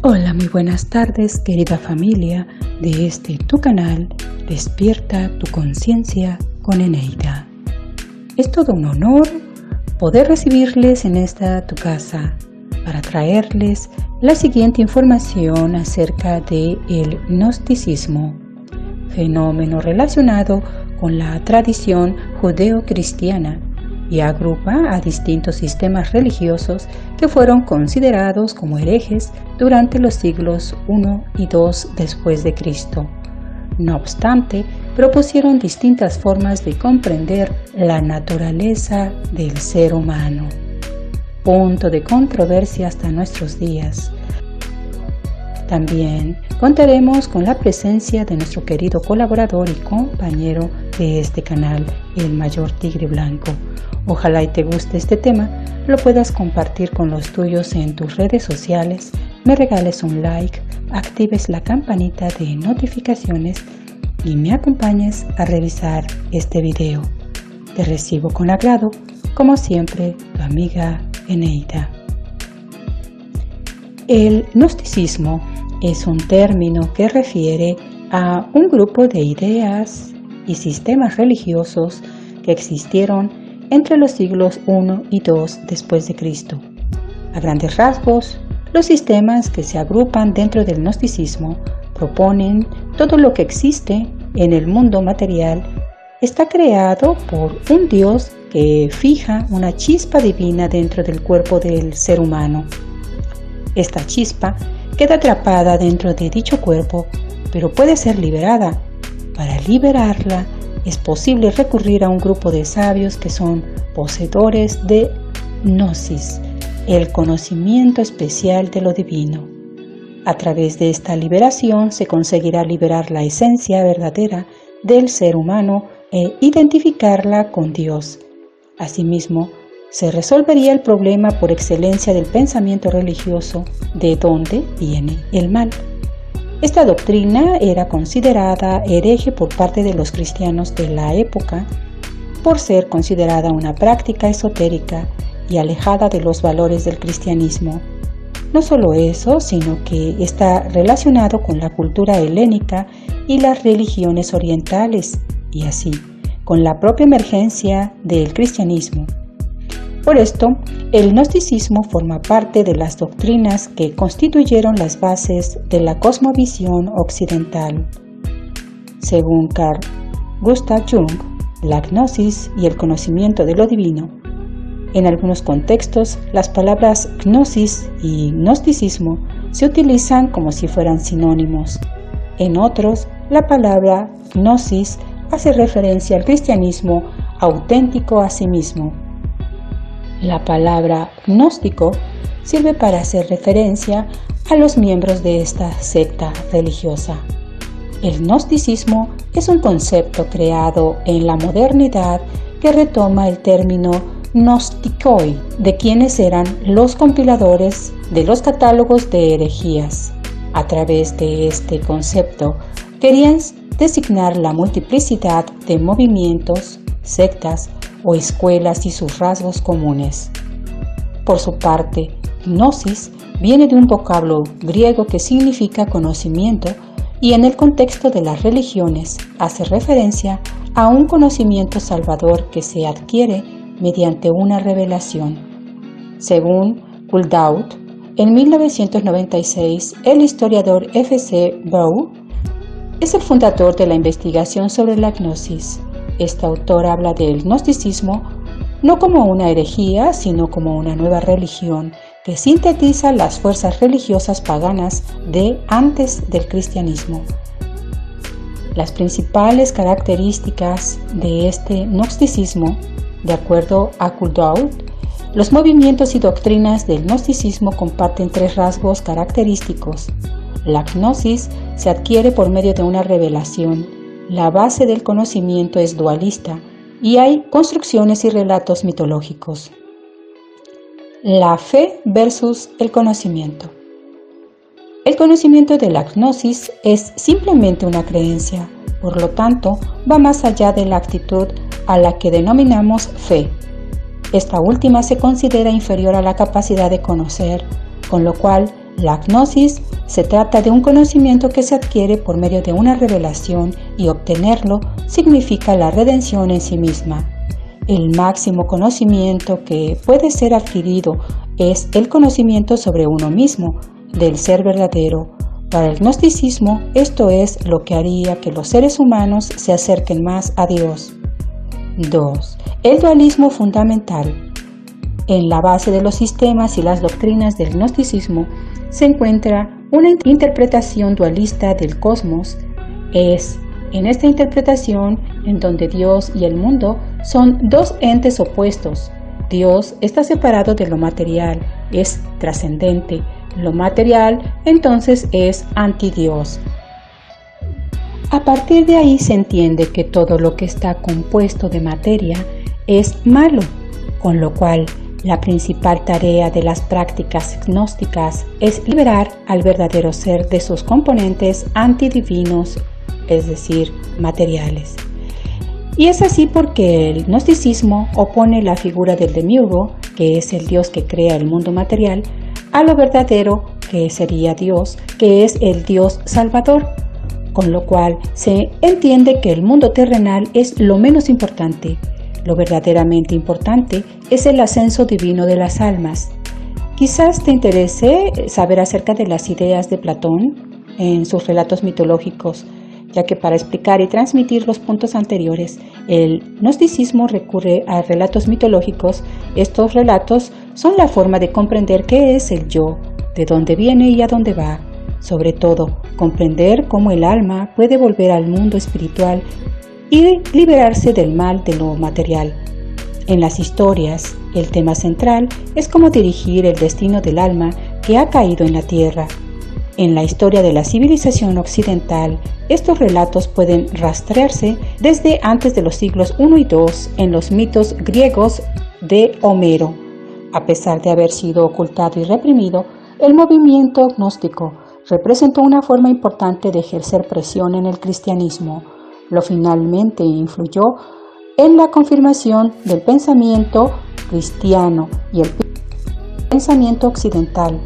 Hola, muy buenas tardes, querida familia de tu canal Despierta tu conciencia con Eneida. Es todo un honor poder recibirles en esta tu casa para traerles la siguiente información acerca del gnosticismo, fenómeno relacionado con la tradición judeo-cristiana y agrupa a distintos sistemas religiosos que fueron considerados como herejes durante los siglos I y II después de Cristo. No obstante, propusieron distintas formas de comprender la naturaleza del ser humano, punto de controversia hasta nuestros días. También contaremos con la presencia de nuestro querido colaborador y compañero de este canal, el Mayor Tigre Blanco. Ojalá y te guste este tema, lo puedas compartir con los tuyos en tus redes sociales, me regales un like, actives la campanita de notificaciones y me acompañes a revisar este video. Te recibo con agrado, como siempre, tu amiga Eneida. El gnosticismo es un término que refiere a un grupo de ideas y sistemas religiosos que existieron entre los siglos I y II después de Cristo. A grandes rasgos, los sistemas que se agrupan dentro del gnosticismo proponen todo lo que existe en el mundo material está creado por un Dios que fija una chispa divina dentro del cuerpo del ser humano. Esta chispa queda atrapada dentro de dicho cuerpo, pero puede ser liberada. Para liberarla, es posible recurrir a un grupo de sabios que son poseedores de gnosis, el conocimiento especial de lo divino. A través de esta liberación se conseguirá liberar la esencia verdadera del ser humano e identificarla con Dios. Asimismo, se resolvería el problema por excelencia del pensamiento religioso, de dónde viene el mal. Esta doctrina era considerada hereje por parte de los cristianos de la época por ser considerada una práctica esotérica y alejada de los valores del cristianismo. No solo eso, sino que está relacionado con la cultura helénica y las religiones orientales, y así, con la propia emergencia del cristianismo. Por esto, el gnosticismo forma parte de las doctrinas que constituyeron las bases de la cosmovisión occidental. Según Carl Gustav Jung, la gnosis y el conocimiento de lo divino. En algunos contextos, las palabras gnosis y gnosticismo se utilizan como si fueran sinónimos. En otros, la palabra gnosis hace referencia al cristianismo auténtico a sí mismo. La palabra gnóstico sirve para hacer referencia a los miembros de esta secta religiosa. El gnosticismo es un concepto creado en la modernidad que retoma el término gnostikoi, de quienes eran los compiladores de los catálogos de herejías. A través de este concepto querían designar la multiplicidad de movimientos, sectas o escuelas y sus rasgos comunes. Por su parte, gnosis viene de un vocablo griego que significa conocimiento y en el contexto de las religiones hace referencia a un conocimiento salvador que se adquiere mediante una revelación. Según Kuldaut, en 1996, el historiador F.C. Baur es el fundador de la investigación sobre la gnosis. Este autor habla del gnosticismo no como una herejía, sino como una nueva religión que sintetiza las fuerzas religiosas paganas de antes del cristianismo. Las principales características de este gnosticismo, de acuerdo a Kuldaut, los movimientos y doctrinas del gnosticismo comparten tres rasgos característicos. La gnosis se adquiere por medio de una revelación. La base del conocimiento es dualista y hay construcciones y relatos mitológicos. La fe versus el conocimiento. El conocimiento de la gnosis es simplemente una creencia, por lo tanto, va más allá de la actitud a la que denominamos fe. Esta última se considera inferior a la capacidad de conocer, con lo cual La gnosis se trata de un conocimiento que se adquiere por medio de una revelación y obtenerlo significa la redención en sí misma. El máximo conocimiento que puede ser adquirido es el conocimiento sobre uno mismo, del ser verdadero. Para el gnosticismo, esto es lo que haría que los seres humanos se acerquen más a Dios. 2. El dualismo fundamental. En la base de los sistemas y las doctrinas del gnosticismo se encuentra una interpretación dualista del cosmos. Es en esta interpretación en donde Dios y el mundo son dos entes opuestos. Dios está separado de lo material, es trascendente. Lo material entonces es antidios. A partir de ahí se entiende que todo lo que está compuesto de materia es malo, con lo cual la principal tarea de las prácticas gnósticas es liberar al verdadero ser de sus componentes antidivinos, es decir, materiales. Y es así porque el gnosticismo opone la figura del demiurgo, que es el Dios que crea el mundo material, a lo verdadero, que sería Dios, que es el Dios salvador, con lo cual se entiende que el mundo terrenal es lo menos importante. Lo verdaderamente importante es el ascenso divino de las almas. Quizás te interese saber acerca de las ideas de Platón en sus relatos mitológicos, ya que para explicar y transmitir los puntos anteriores, el gnosticismo recurre a relatos mitológicos. Estos relatos son la forma de comprender qué es el yo, de dónde viene y a dónde va. Sobre todo, comprender cómo el alma puede volver al mundo espiritual y liberarse del mal de lo material. En las historias, el tema central es cómo dirigir el destino del alma que ha caído en la tierra. En la historia de la civilización occidental, estos relatos pueden rastrearse desde antes de los siglos I y II en los mitos griegos de Homero. A pesar de haber sido ocultado y reprimido, el movimiento gnóstico representó una forma importante de ejercer presión en el cristianismo. Lo finalmente influyó en la confirmación del pensamiento cristiano y el pensamiento occidental.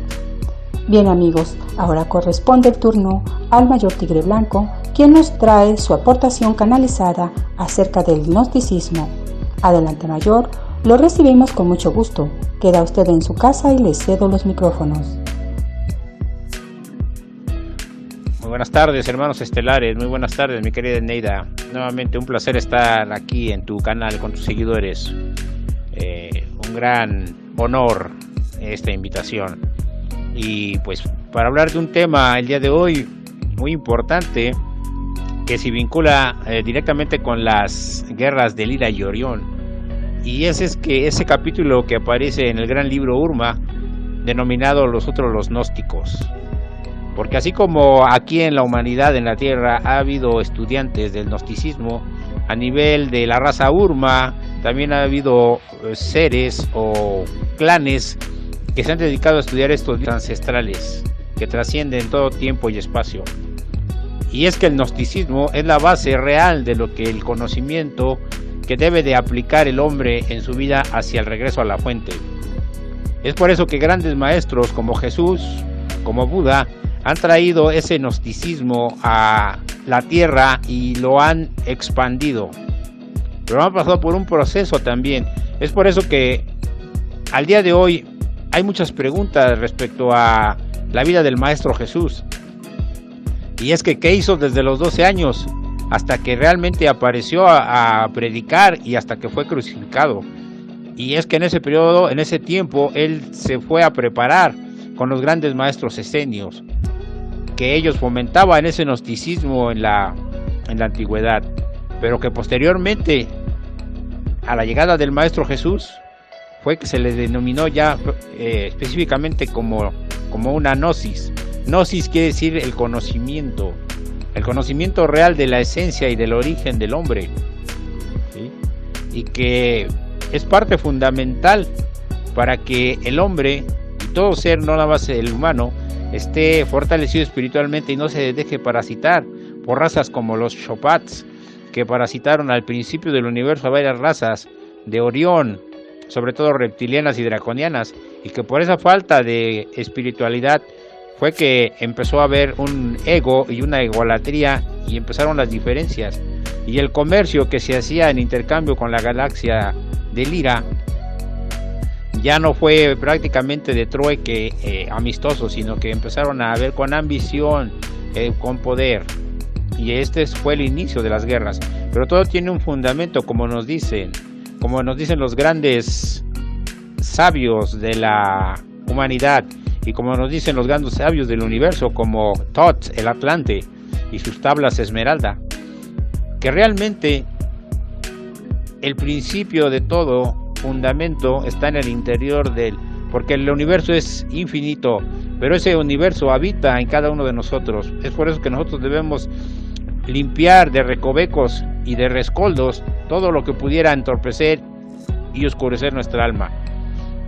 Bien amigos, ahora corresponde el turno al Mayor Tigre Blanco, quien nos trae su aportación canalizada acerca del gnosticismo. Adelante Mayor, lo recibimos con mucho gusto. Queda usted en su casa y le cedo los micrófonos. Muy buenas tardes, hermanos estelares, muy buenas tardes, mi querida Neida. Nuevamente un placer estar aquí en tu canal con tus seguidores. Un gran honor esta invitación. Y pues para hablar de un tema el día de hoy muy importante que se vincula directamente con las guerras de Lira y Orión. Y es que ese capítulo que aparece en el gran libro Urma, denominado los gnósticos. Porque así como aquí en la humanidad, en la Tierra, ha habido estudiantes del gnosticismo, a nivel de la raza Urma, también ha habido seres o clanes que se han dedicado a estudiar estos ancestrales, que trascienden todo tiempo y espacio. Y es que el gnosticismo es la base real de lo que el conocimiento que debe de aplicar el hombre en su vida hacia el regreso a la fuente. Es por eso que grandes maestros como Jesús, como Buda, han traído ese gnosticismo a la tierra y lo han expandido. Pero han pasado por un proceso también. Es por eso que al día de hoy hay muchas preguntas respecto a la vida del Maestro Jesús. Y es que ¿qué hizo desde los 12 años hasta que realmente apareció a predicar y hasta que fue crucificado? Y es que en ese periodo, en ese tiempo, él se fue a preparar con los grandes maestros esenios, que ellos fomentaban ese gnosticismo en la antigüedad, pero que posteriormente a la llegada del Maestro Jesús fue que se le denominó ya específicamente como una gnosis. Gnosis quiere decir el conocimiento real de la esencia y del origen del hombre, ¿sí? Y que es parte fundamental para que el hombre y todo ser, no nada más el humano, esté fortalecido espiritualmente y no se deje parasitar por razas como los Shopats, que parasitaron al principio del universo a varias razas de Orión, sobre todo reptilianas y draconianas, y que por esa falta de espiritualidad fue que empezó a haber un ego y una egolatría y empezaron las diferencias. Y el comercio que se hacía en intercambio con la galaxia de Lyra ya no fue prácticamente de trueque amistoso, sino que empezaron a ver con ambición, con poder. Y este fue el inicio de las guerras. Pero todo tiene un fundamento, como nos dicen los grandes sabios de la humanidad, y como nos dicen los grandes sabios del universo, como Thoth, el Atlante, y sus tablas esmeralda, que realmente el principio de todo fundamento está en el interior porque el universo es infinito, pero ese universo habita en cada uno de nosotros. Es por eso que nosotros debemos limpiar de recovecos y de rescoldos todo lo que pudiera entorpecer y oscurecer nuestra alma.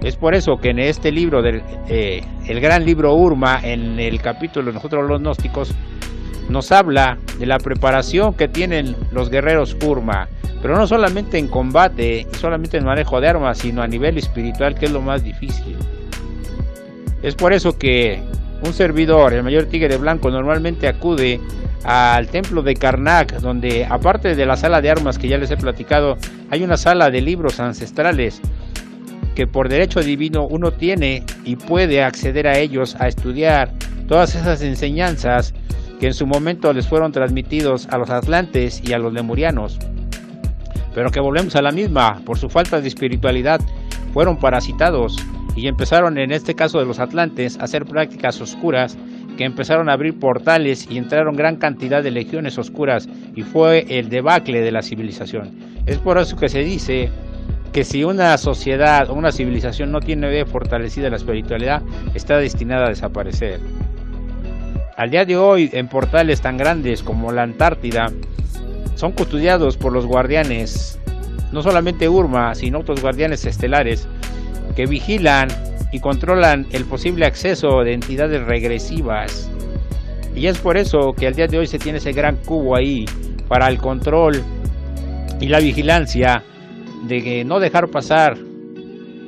Es por eso que en este libro, el gran libro Urma, en el capítulo Nosotros los Gnósticos, nos habla de la preparación que tienen los guerreros Urma, pero no solamente en combate y solamente en manejo de armas, sino a nivel espiritual, que es lo más difícil. Es por eso que un servidor, el Mayor Tigre Blanco, normalmente acude al templo de Karnak, donde aparte de la sala de armas que ya les he platicado, hay una sala de libros ancestrales que por derecho divino uno tiene y puede acceder a ellos a estudiar todas esas enseñanzas que en su momento les fueron transmitidos a los atlantes y a los lemurianos, pero que volvemos a la misma, por su falta de espiritualidad fueron parasitados y empezaron, en este caso de los atlantes, a hacer prácticas oscuras que empezaron a abrir portales y entraron gran cantidad de legiones oscuras, y fue el debacle de la civilización. Es por eso que se dice que si una sociedad o una civilización no tiene fortalecida la espiritualidad, está destinada a desaparecer. Al día de hoy, en portales tan grandes como la Antártida, son custodiados por los guardianes, no solamente Urma, sino otros guardianes estelares, que vigilan y controlan el posible acceso de entidades regresivas. Y es por eso que al día de hoy se tiene ese gran cubo ahí, para el control y la vigilancia de que no dejar pasar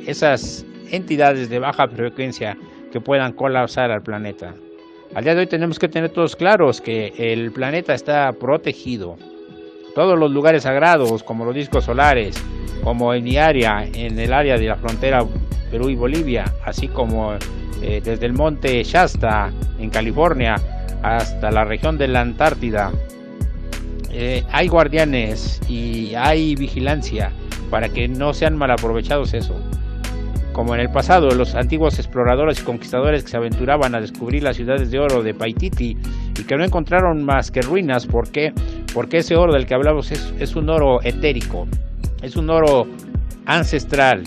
esas entidades de baja frecuencia que puedan colapsar al planeta. Al día de hoy tenemos que tener todos claros que el planeta está protegido. Todos los lugares sagrados, como los discos solares, como en mi área, en el área de la frontera Perú y Bolivia, así como desde el monte Shasta en California hasta la región de la Antártida, hay guardianes y hay vigilancia para que no sean mal aprovechados eso. Como en el pasado, los antiguos exploradores y conquistadores que se aventuraban a descubrir las ciudades de oro de Paititi y que no encontraron más que ruinas. ¿Por qué? Porque ese oro del que hablamos es un oro etérico, es un oro ancestral,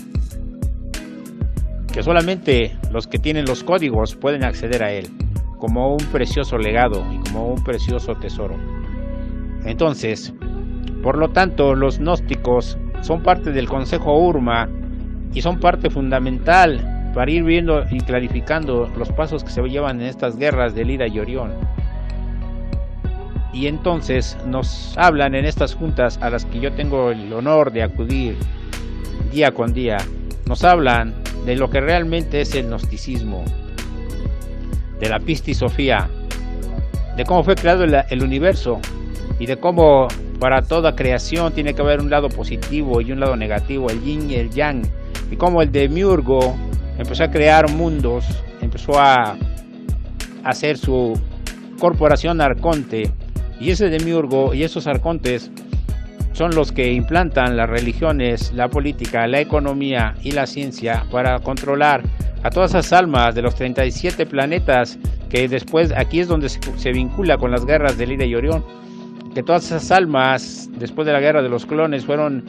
que solamente los que tienen los códigos pueden acceder a él, como un precioso legado y como un precioso tesoro. Entonces, por lo tanto, los gnósticos son parte del Consejo Urma y son parte fundamental para ir viendo y clarificando los pasos que se llevan en estas guerras de Lyra y Orión. Y entonces nos hablan en estas juntas a las que yo tengo el honor de acudir día con día, nos hablan de lo que realmente es el gnosticismo, de la pistisofía, de cómo fue creado el universo y de cómo para toda creación tiene que haber un lado positivo y un lado negativo, el yin y el yang, y cómo el demiurgo empezó a crear mundos, empezó a hacer su corporación arconte, y ese demiurgo y esos arcontes son los que implantan las religiones, la política, la economía y la ciencia para controlar a todas esas almas de los 37 planetas, que después aquí es donde se vincula con las guerras de Lyra y Orión, que todas esas almas después de la guerra de los clones fueron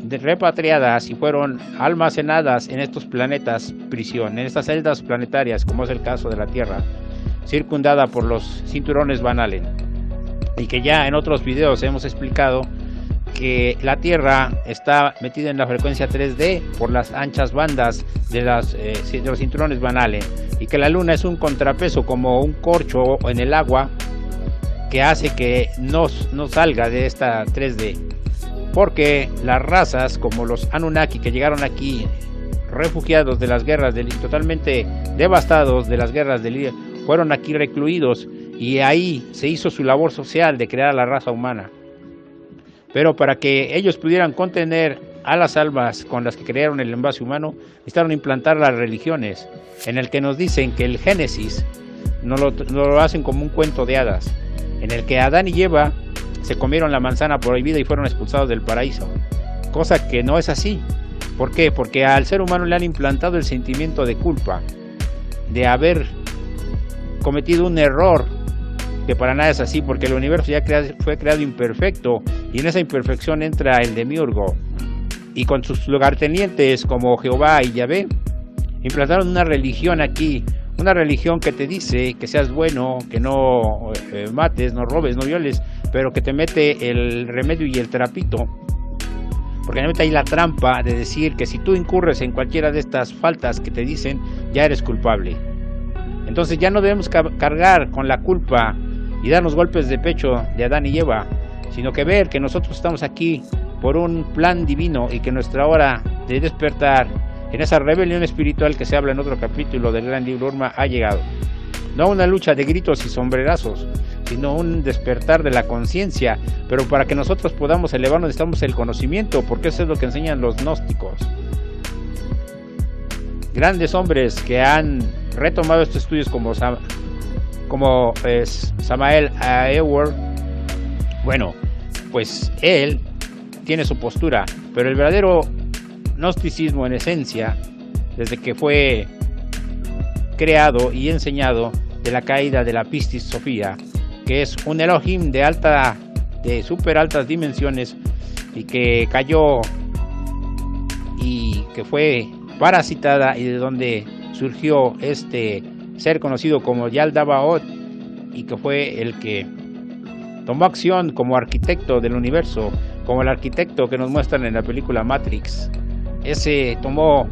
repatriadas y fueron almacenadas en estos planetas prisión, en estas celdas planetarias, como es el caso de la Tierra, circundada por los cinturones Van Allen, y que ya en otros videos hemos explicado que la Tierra está metida en la frecuencia 3D por las anchas bandas de los cinturones Van Allen, y que la Luna es un contrapeso, como un corcho en el agua, que hace que no salga de esta 3D, porque las razas como los Anunnaki, que llegaron aquí refugiados de las guerras totalmente devastados de las guerras de Lyra, fueron aquí recluidos y ahí se hizo su labor social de crear a la raza humana. Pero para que ellos pudieran contener a las almas con las que crearon el envase humano, necesitaron implantar las religiones, en el que nos dicen que el Génesis no lo hacen como un cuento de hadas, en el que Adán y Eva se comieron la manzana prohibida y fueron expulsados del paraíso, cosa que no es así. ¿Por qué? Porque al ser humano le han implantado el sentimiento de culpa, de haber cometido un error, que para nada es así, porque el universo ya fue creado imperfecto, y en esa imperfección entra el demiurgo, y con sus lugartenientes como Jehová y Yahvé, implantaron una religión aquí, una religión que te dice que seas bueno, que no mates, no robes, no violes, pero que te mete el remedio y el trapito, porque te mete ahí la trampa de decir que si tú incurres en cualquiera de estas faltas que te dicen, ya eres culpable. Entonces ya no debemos cargar con la culpa y darnos golpes de pecho de Adán y Eva, sino que ver que nosotros estamos aquí por un plan divino y que nuestra hora de despertar en esa rebelión espiritual que se habla en otro capítulo del gran libro Urma ha llegado. No una lucha de gritos y sombrerazos, sino un despertar de la conciencia, pero para que nosotros podamos elevarnos necesitamos el conocimiento, porque eso es lo que enseñan los gnósticos. Grandes hombres que han retomado estos estudios como Samael Awer, bueno, pues él tiene su postura, pero el verdadero gnosticismo en esencia, desde que fue creado y enseñado de la caída de la Pistis Sofía, que es un Elohim de super altas dimensiones y que cayó y que fue parasitada, y de donde surgió este ser conocido como Yaldabaoth, y que fue el que tomó acción como arquitecto del universo, como el arquitecto que nos muestran en la película Matrix. Ese tomó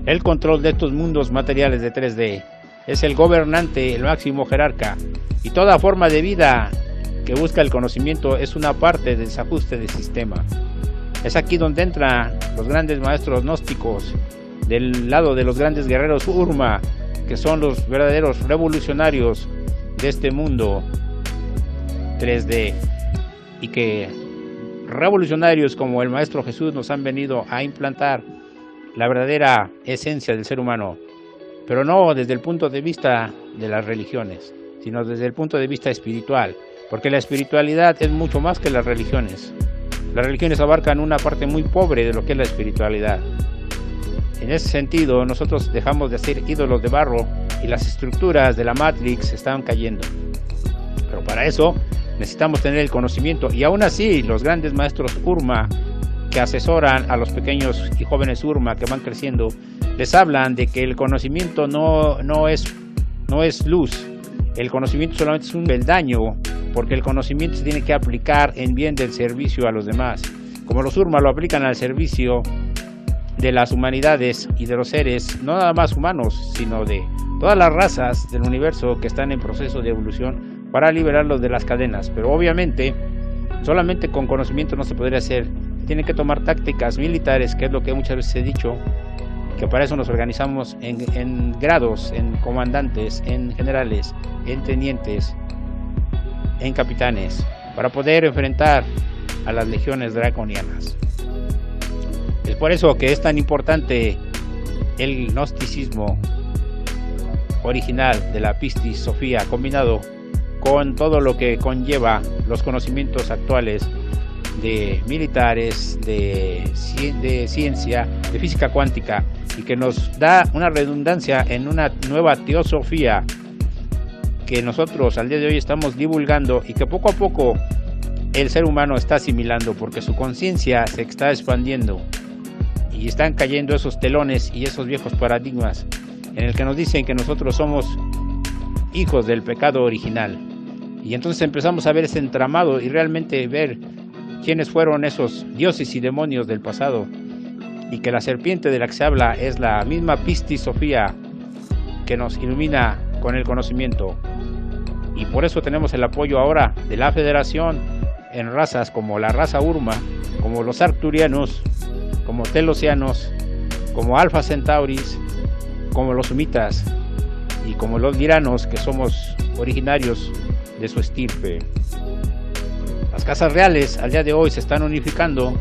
el control de estos mundos materiales de 3D, es el gobernante, el máximo jerarca, y toda forma de vida que busca el conocimiento es una parte del desajuste del sistema. Es aquí donde entran los grandes maestros gnósticos, del lado de los grandes guerreros Urma, que son los verdaderos revolucionarios de este mundo 3D, y que revolucionarios como el Maestro Jesús nos han venido a implantar la verdadera esencia del ser humano, pero no desde el punto de vista de las religiones, sino desde el punto de vista espiritual, porque la espiritualidad es mucho más que las religiones. Las religiones abarcan una parte muy pobre de lo que es la espiritualidad. En ese sentido, nosotros dejamos de ser ídolos de barro y las estructuras de la Matrix están cayendo. Pero para eso necesitamos tener el conocimiento, y aún así los grandes maestros Urma que asesoran a los pequeños y jóvenes Urma que van creciendo, les hablan de que el conocimiento no es luz, el conocimiento solamente es un peldaño, porque el conocimiento se tiene que aplicar en bien del servicio a los demás, como los Urma lo aplican al servicio de las humanidades y de los seres, no nada más humanos, sino de todas las razas del universo que están en proceso de evolución, para liberarlos de las cadenas. Pero obviamente solamente con conocimiento no se podría hacer, tienen que tomar tácticas militares, que es lo que muchas veces he dicho, que para eso nos organizamos en grados, en comandantes, en generales, en tenientes, en capitanes, para poder enfrentar a las legiones draconianas. Es por eso que es tan importante el gnosticismo original de la Pistis Sofía, combinado con todo lo que conlleva los conocimientos actuales de militares, de ciencia, de física cuántica, y que nos da una redundancia en una nueva teosofía que nosotros al día de hoy estamos divulgando, y que poco a poco el ser humano está asimilando, porque su conciencia se está expandiendo y están cayendo esos telones y esos viejos paradigmas en el que nos dicen que nosotros somos hijos del pecado original. Y entonces empezamos a ver ese entramado y realmente ver quiénes fueron esos dioses y demonios del pasado, y que la serpiente de la que se habla es la misma Pistis Sofía que nos ilumina con el conocimiento. Y por eso tenemos el apoyo ahora de la Federación en razas como la raza Urma, como los Arcturianos, como Telosianos, como Alpha Centauris, como los Sumitas, y como los liranos, que somos originarios de su estirpe. Las casas reales al día de hoy se están unificando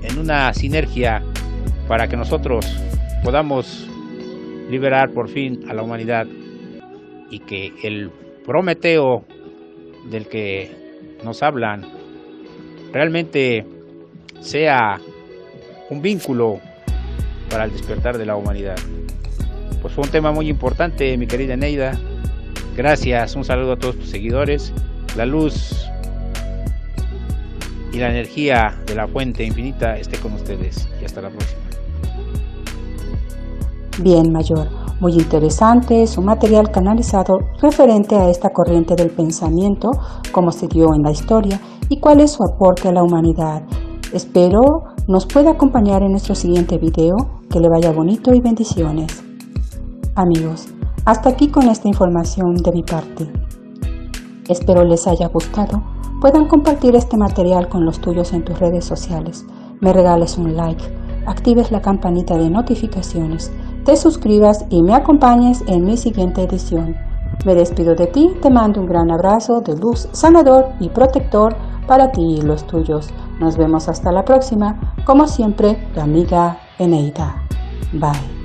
en una sinergia para que nosotros podamos liberar por fin a la humanidad y que el Prometeo del que nos hablan realmente sea un vínculo para el despertar de la humanidad. Pues fue un tema muy importante, mi querida Neida. Gracias, un saludo a todos tus seguidores. La luz y la energía de la fuente infinita esté con ustedes y hasta la próxima. Bien, Mayor, muy interesante su material canalizado referente a esta corriente del pensamiento, cómo se dio en la historia y cuál es su aporte a la humanidad. Espero nos pueda acompañar en nuestro siguiente video. Que le vaya bonito y bendiciones. Amigos, hasta aquí con esta información de mi parte. Espero les haya gustado. Puedan compartir este material con los tuyos en tus redes sociales. Me regales un like, actives la campanita de notificaciones, te suscribas y me acompañes en mi siguiente edición. Me despido de ti, te mando un gran abrazo de luz, sanador y protector para ti y los tuyos. Nos vemos hasta la próxima. Como siempre, tu amiga Eneida. Bye.